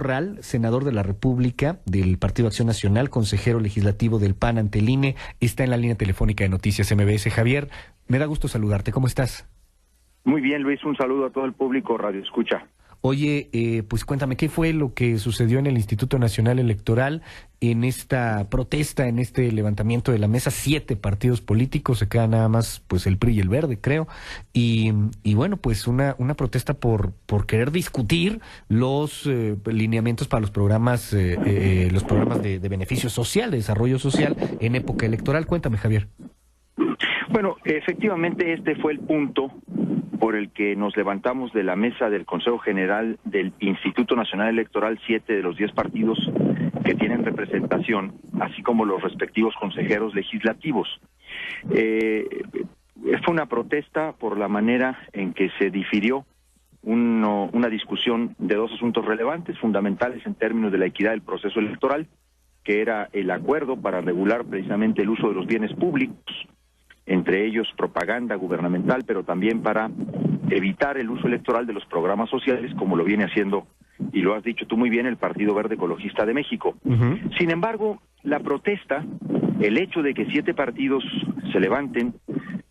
Corral, senador de la República del Partido Acción Nacional, consejero legislativo del PAN ante el INE, está en la línea telefónica de Noticias MBS. Javier, me da gusto saludarte. ¿Cómo estás? Muy bien, Luis. Un saludo a todo el público Radio Escucha. Oye, pues cuéntame, ¿qué fue lo que sucedió en el Instituto Nacional Electoral en esta protesta, en este levantamiento de la mesa? 7 partidos políticos, se queda nada más pues el PRI y el Verde, creo, y bueno, pues una protesta por querer discutir los lineamientos para los programas de beneficio social, de desarrollo social en época electoral. Cuéntame, Javier. Bueno, efectivamente este fue el punto por el que nos levantamos de la mesa del Consejo General del Instituto Nacional Electoral, 7 de los 10 partidos que tienen representación, así como los respectivos consejeros legislativos. Fue una protesta por la manera en que se difirió una discusión de 2 asuntos relevantes, fundamentales en términos de la equidad del proceso electoral, que era el acuerdo para regular precisamente el uso de los bienes públicos, entre ellos propaganda gubernamental, pero también para evitar el uso electoral de los programas sociales, como lo viene haciendo, y lo has dicho tú muy bien, el Partido Verde Ecologista de México. Sin embargo, la protesta, el hecho de que 7 partidos se levanten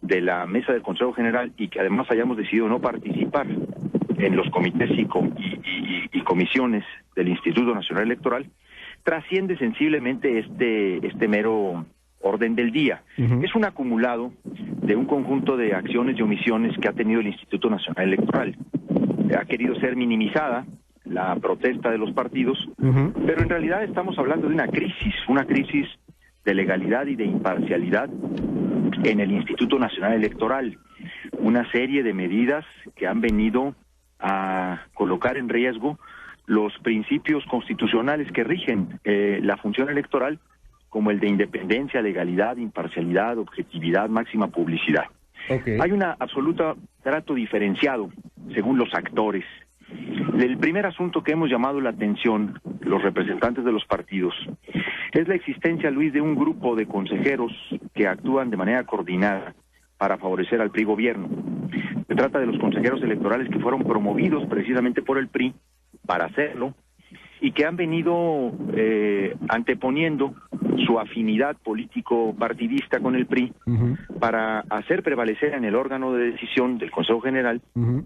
de la mesa del Consejo General y que además hayamos decidido no participar en los comités y comisiones del Instituto Nacional Electoral, trasciende sensiblemente este mero orden del día. Es un acumulado de un conjunto de acciones y omisiones que ha tenido el Instituto Nacional Electoral. Ha querido ser minimizada la protesta de los partidos, pero en realidad estamos hablando de una crisis de legalidad y de imparcialidad en el Instituto Nacional Electoral. Una serie de medidas que han venido a colocar en riesgo los principios constitucionales que rigen la función electoral, como el de independencia, legalidad, imparcialidad, objetividad, máxima publicidad. Hay una absoluta trato diferenciado según los actores. El primer asunto que hemos llamado la atención, los representantes de los partidos, es la existencia, Luis, de un grupo de consejeros que actúan de manera coordinada para favorecer al PRI gobierno. Se trata de los consejeros electorales que fueron promovidos precisamente por el PRI para hacerlo, y que han venido anteponiendo su afinidad político-partidista con el PRI para hacer prevalecer en el órgano de decisión del Consejo General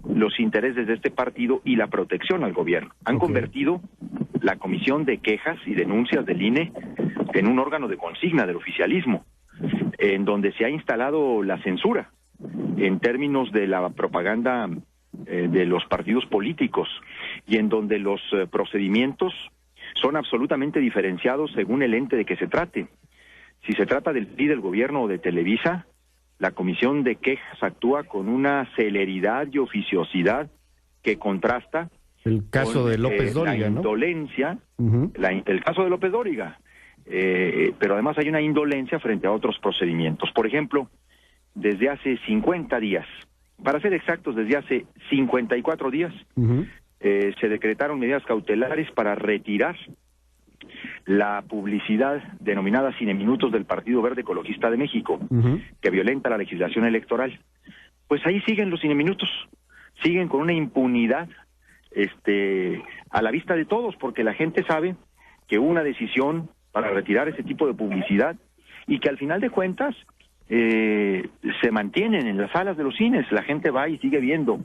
los intereses de este partido y la protección al gobierno. Han convertido la Comisión de Quejas y Denuncias del INE en un órgano de consigna del oficialismo, en donde se ha instalado la censura en términos de la propaganda de los partidos políticos, y en donde los procedimientos son absolutamente diferenciados según el ente de que se trate. Si se trata del PRI, del gobierno o de Televisa, la Comisión de Quejas actúa con una celeridad y oficiosidad que contrasta el caso con de López Dóriga, la indolencia, el caso de López Dóriga, pero además hay una indolencia frente a otros procedimientos. Por ejemplo, desde hace 50 días, para ser exactos, desde hace 54 días, se decretaron medidas cautelares para retirar la publicidad denominada Cineminutos del Partido Verde Ecologista de México, que violenta la legislación electoral. Pues ahí siguen los Cineminutos, siguen con una impunidad a la vista de todos, porque la gente sabe que hubo una decisión para retirar ese tipo de publicidad y que al final de cuentas se mantienen en las salas de los cines, la gente va y sigue viendo,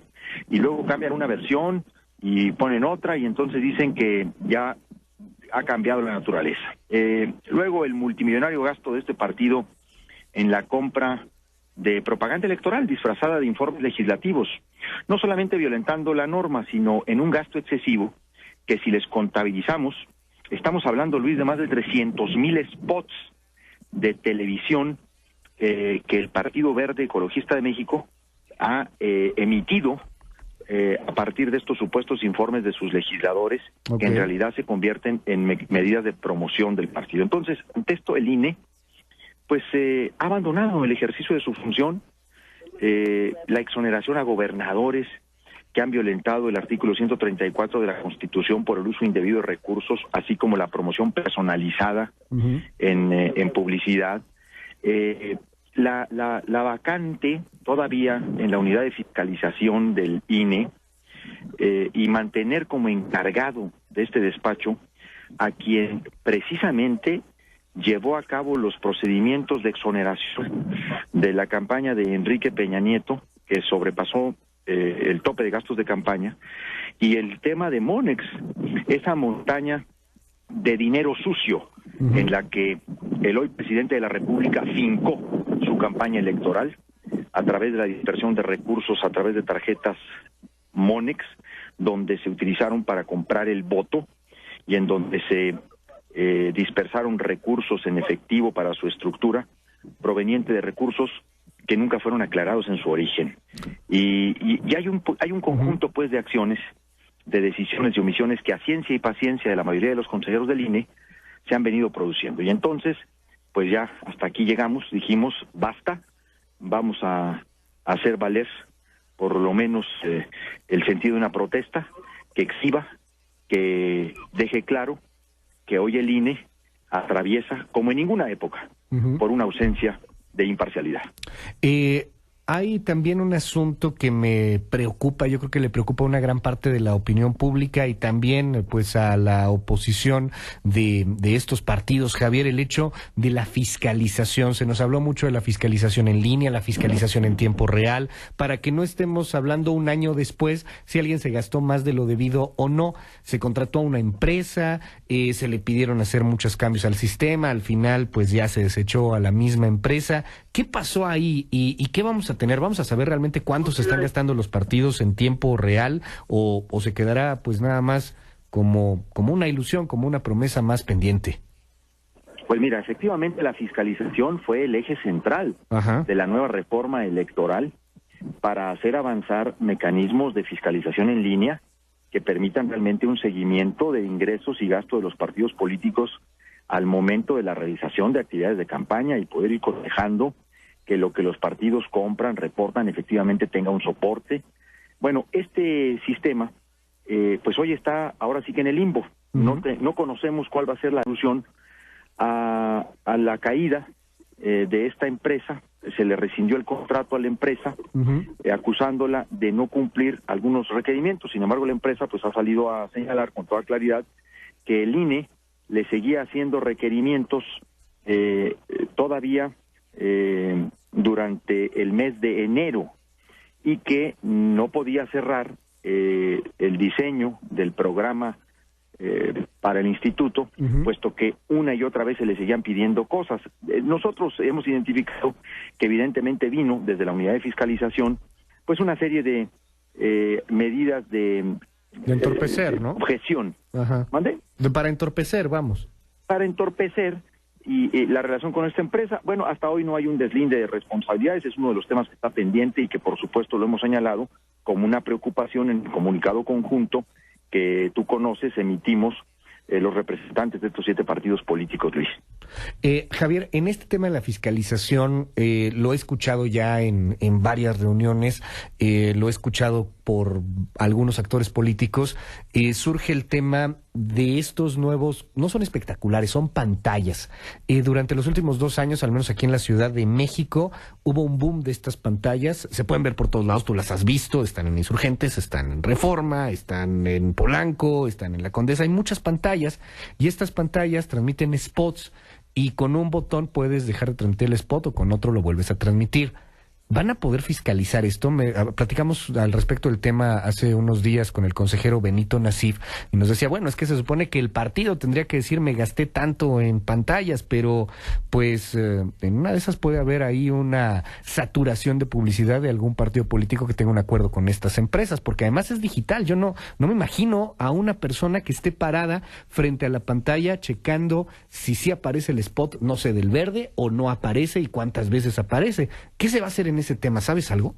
y luego cambian una versión y ponen otra, y entonces dicen que ya ha cambiado la naturaleza. Luego el multimillonario gasto de este partido en la compra de propaganda electoral disfrazada de informes legislativos, no solamente violentando la norma, sino en un gasto excesivo que, si les contabilizamos, estamos hablando, Luis, de más de 300,000 spots de televisión que el Partido Verde Ecologista de México ha emitido a partir de estos supuestos informes de sus legisladores, que en realidad se convierten en medidas de promoción del partido. Entonces, ante esto, el INE pues ha abandonado el ejercicio de su función, la exoneración a gobernadores que han violentado el artículo 134 de la Constitución por el uso indebido de recursos, así como la promoción personalizada en publicidad. La vacante todavía en la unidad de fiscalización del INE y mantener como encargado de este despacho a quien precisamente llevó a cabo los procedimientos de exoneración de la campaña de Enrique Peña Nieto, que sobrepasó el tope de gastos de campaña, y el tema de Monex, esa montaña de dinero sucio en la que el hoy presidente de la República fincó su campaña electoral a través de la dispersión de recursos, a través de tarjetas Monex, donde se utilizaron para comprar el voto y en donde se dispersaron recursos en efectivo para su estructura, proveniente de recursos que nunca fueron aclarados en su origen. Y hay un conjunto pues de acciones, de decisiones y omisiones que a ciencia y paciencia de la mayoría de los consejeros del INE se han venido produciendo. Y entonces, pues ya hasta aquí llegamos, dijimos, basta, vamos a hacer valer por lo menos el sentido de una protesta que exhiba, que deje claro que hoy el INE atraviesa, como en ninguna época, por una ausencia de imparcialidad. Hay también un asunto que me preocupa, yo creo que le preocupa a una gran parte de la opinión pública y también pues a la oposición de estos partidos, Javier, el hecho de la fiscalización. Se nos habló mucho de la fiscalización en línea, la fiscalización en tiempo real, para que no estemos hablando un año después si alguien se gastó más de lo debido o no. Se contrató a una empresa, se le pidieron hacer muchos cambios al sistema, al final pues ya se desechó a la misma empresa. ¿Qué pasó ahí y qué vamos a tener? ¿Vamos a saber realmente cuánto se están gastando los partidos en tiempo real o se quedará pues nada más como una ilusión, como una promesa más pendiente? Pues mira, efectivamente la fiscalización fue el eje central de la nueva reforma electoral para hacer avanzar mecanismos de fiscalización en línea que permitan realmente un seguimiento de ingresos y gastos de los partidos políticos al momento de la realización de actividades de campaña y poder ir cotejando que lo que los partidos compran, reportan, efectivamente tenga un soporte. Bueno, este sistema, pues hoy está ahora sí que en el limbo. No conocemos cuál va a ser la solución a la caída de esta empresa. Se le rescindió el contrato a la empresa, acusándola de no cumplir algunos requerimientos. Sin embargo, la empresa pues ha salido a señalar con toda claridad que el INE le seguía haciendo requerimientos todavía durante el mes de enero y que no podía cerrar el diseño del programa para el instituto, puesto que una y otra vez se le seguían pidiendo cosas. Nosotros hemos identificado que evidentemente vino desde la unidad de fiscalización pues una serie de medidas de entorpecer, ¿no? Objeción. ¿Mande? Para entorpecer, vamos. Para entorpecer y la relación con esta empresa. Bueno, hasta hoy no hay un deslinde de responsabilidades, es uno de los temas que está pendiente y que por supuesto lo hemos señalado como una preocupación en el comunicado conjunto que tú conoces, emitimos los representantes de estos 7 partidos políticos, Luis. Javier, en este tema de la fiscalización, lo he escuchado ya en varias reuniones, lo he escuchado por algunos actores políticos, surge el tema de estos nuevos, no son espectaculares, son pantallas. Durante los últimos 2 años, al menos aquí en la Ciudad de México, hubo un boom de estas pantallas, se pueden ver por todos lados, tú las has visto, están en Insurgentes, están en Reforma, están en Polanco, están en La Condesa, hay muchas pantallas, y estas pantallas transmiten spots, y con un botón puedes dejar de transmitir el spot o con otro lo vuelves a transmitir. ¿Van a poder fiscalizar esto? Platicamos al respecto del tema hace unos días con el consejero Benito Nasif y nos decía, bueno, es que se supone que el partido tendría que decir me gasté tanto en pantallas, pero pues en una de esas puede haber ahí una saturación de publicidad de algún partido político que tenga un acuerdo con estas empresas, porque además es digital. Yo no me imagino a una persona que esté parada frente a la pantalla checando si sí aparece el spot, no sé, del verde o no aparece y cuántas veces aparece. ¿Qué se va a hacer en ese tema? ¿Sabes algo?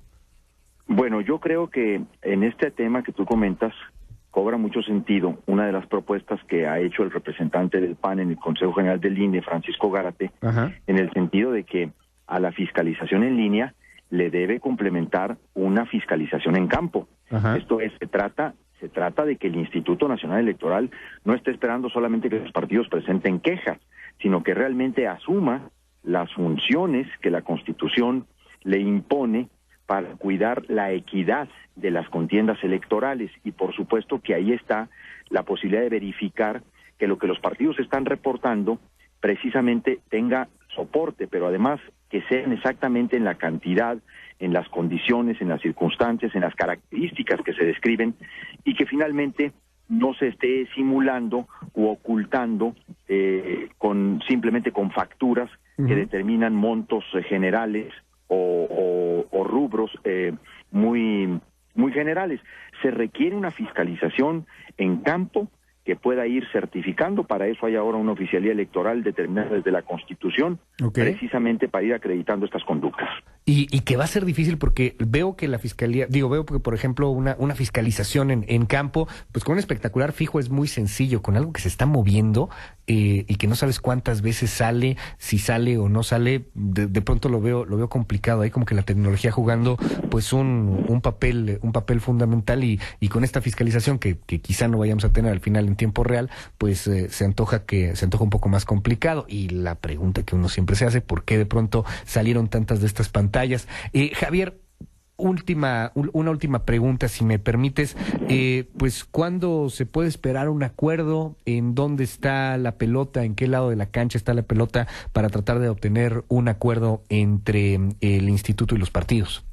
Bueno, yo creo que en este tema que tú comentas cobra mucho sentido una de las propuestas que ha hecho el representante del PAN en el Consejo General del INE, Francisco Gárate, en el sentido de que a la fiscalización en línea le debe complementar una fiscalización en campo. Esto es, se trata de que el Instituto Nacional Electoral no esté esperando solamente que los partidos presenten quejas, sino que realmente asuma las funciones que la Constitución le impone para cuidar la equidad de las contiendas electorales, y por supuesto que ahí está la posibilidad de verificar que lo que los partidos están reportando precisamente tenga soporte, pero además que sean exactamente en la cantidad, en las condiciones, en las circunstancias, en las características que se describen, y que no se esté simulando u ocultando simplemente con facturas que determinan montos generales o rubros muy generales. Se requiere una fiscalización en campo que pueda ir certificando. Para eso hay ahora una oficialía electoral determinada desde la Constitución, precisamente para ir acreditando estas conductas. Y que va a ser difícil porque veo que la fiscalía, veo que por ejemplo una fiscalización en campo, pues con un espectacular fijo es muy sencillo, con algo que se está moviendo y que no sabes cuántas veces sale, si sale o no sale, de pronto lo veo complicado. Hay como que la tecnología jugando pues un papel fundamental y con esta fiscalización que quizá no vayamos a tener al final en tiempo real, pues se antoja un poco más complicado. Y la pregunta que uno siempre se hace, ¿por qué de pronto salieron tantas de estas pantallas? Javier, una última pregunta, si me permites, pues ¿cuándo se puede esperar un acuerdo? ¿En dónde está la pelota? ¿En qué lado de la cancha está la pelota para tratar de obtener un acuerdo entre el instituto y los partidos?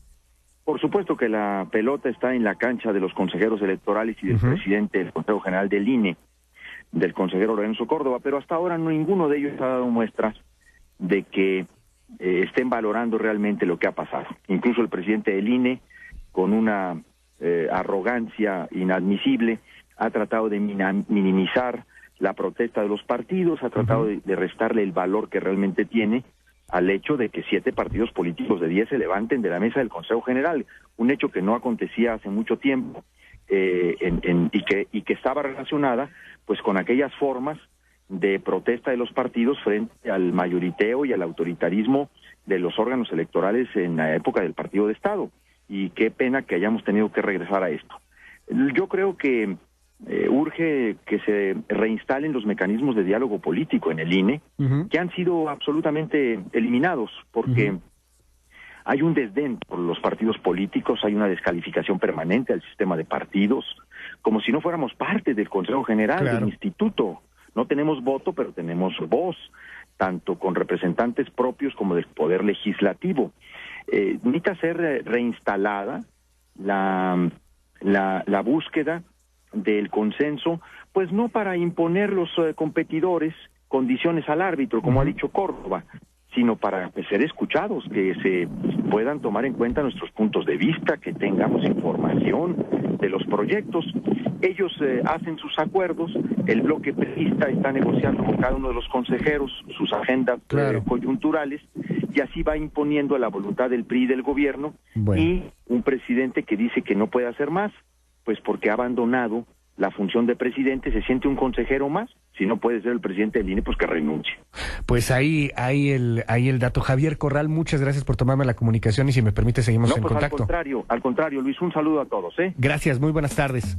Por supuesto que la pelota está en la cancha de los consejeros electorales y del presidente del Consejo General del INE, del consejero Lorenzo Córdoba, pero hasta ahora ninguno de ellos ha dado muestras de que estén valorando realmente lo que ha pasado. Incluso el presidente del INE, con una arrogancia inadmisible, ha tratado de minimizar la protesta de los partidos, ha tratado de restarle el valor que realmente tiene al hecho de que 7 partidos políticos de 10 se levanten de la mesa del Consejo General, un hecho que no acontecía hace mucho tiempo y que estaba relacionada pues con aquellas formas de protesta de los partidos frente al mayoriteo y al autoritarismo de los órganos electorales en la época del partido de Estado. Y qué pena que hayamos tenido que regresar a esto. Yo creo que urge que se reinstalen los mecanismos de diálogo político en el INE, que han sido absolutamente eliminados, porque hay un desdén por los partidos políticos, hay una descalificación permanente al sistema de partidos, como si no fuéramos parte del Consejo General, del Instituto. No tenemos voto, pero tenemos voz, tanto con representantes propios como del Poder Legislativo. Necesita ser reinstalada la búsqueda del consenso, pues no para imponer los competidores condiciones al árbitro, como ha dicho Córdoba, sino para ser escuchados, que se puedan tomar en cuenta nuestros puntos de vista, que tengamos información de los proyectos. Ellos hacen sus acuerdos, el bloque priista está negociando con cada uno de los consejeros sus agendas coyunturales, y así va imponiendo la voluntad del PRI y del gobierno, y un presidente que dice que no puede hacer más, pues porque ha abandonado la función de presidente, se siente un consejero más. Si no puede ser el presidente del INE, pues que renuncie. Pues ahí el dato. Javier Corral, muchas gracias por tomarme la comunicación y si me permite seguimos en contacto. Al contrario, Luis, un saludo a todos. Gracias, muy buenas tardes.